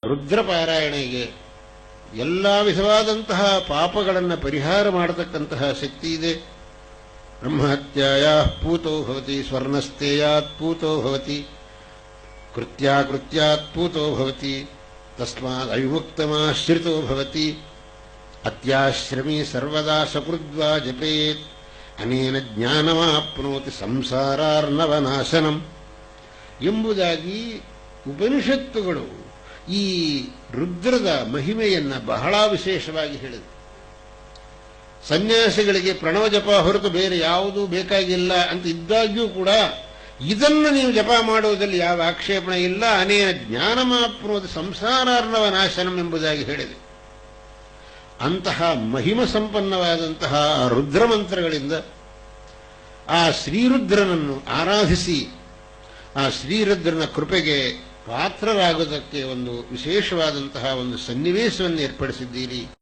ರುದ್ರಪಾರಾಯಣೆಗೆ ಎಲ್ಲ ವಿಧವಾದಂತಹ ಪಾಪಗಳನ್ನು ಪರಿಹಾರ ಮಾಡತಕ್ಕಂತಹ ಶಕ್ತಿ ಇದೆ. ಬ್ರಹ್ಮಹತ್ಯಾಯಾ ಪೂತೋ ಭವತಿ, ಸ್ವರ್ಣಸ್ಥೇಯಾತ್ ಪೂತೋ ಭವತಿ, ಕೃತ್ಯಾಕೃತ್ಯಾತ್ ಪೂತೋ ಭವತಿ, ತಸ್ಮಾದ್ ಅವಿಮುಕ್ತಮಾಶ್ರಿತೋ ಭವತಿ, ಅತ್ಯಾಶ್ರಮಿ ಸರ್ವದಾ ಸಕೃದ್ವಾ ಜಪೇತ್, ಅನೇನ ಜ್ಞಾನಮಾಪ್ನೋತಿ ಸಂಸಾರಾರ್ಣವನಾಶನಂ ಎಂಬುದಾಗಿ ಉಪನಿಷತ್ತುಗಳು ಈ ರುದ್ರದ ಮಹಿಮೆಯನ್ನು ಬಹಳ ವಿಶೇಷವಾಗಿ ಹೇಳಿದೆ. ಸನ್ಯಾಸಿಗಳಿಗೆ ಪ್ರಣವ ಜಪ ಹೊರತು ಬೇರೆ ಯಾವುದೂ ಬೇಕಾಗಿಲ್ಲ ಅಂತ ಇದ್ದಾಗ್ಯೂ ಕೂಡ ಇದನ್ನು ನೀವು ಜಪ ಮಾಡುವುದರಲ್ಲಿ ಯಾವ ಆಕ್ಷೇಪಣೆ ಇಲ್ಲ. ಅನೇನ ಜ್ಞಾನಮಾಪ್ನೋತಿ ಸಂಸಾರಾರ್ಣವ ನಾಶನಂ ಎಂಬುದಾಗಿ ಹೇಳಿದೆ. ಅಂತಹ ಮಹಿಮ ಸಂಪನ್ನವಾದಂತಹ ರುದ್ರಮಂತ್ರಗಳಿಂದ ಆ ಶ್ರೀರುದ್ರನನ್ನು ಆರಾಧಿಸಿ ಆ ಶ್ರೀರುದ್ರನ ಕೃಪೆಗೆ ಪಾತ್ರರಾಗುವುದಕ್ಕೆ ಒಂದು ವಿಶೇಷವಾದಂತಹ ಒಂದು ಸನ್ನಿವೇಶವನ್ನು ಏರ್ಪಡಿಸಿದ್ದೀರಿ.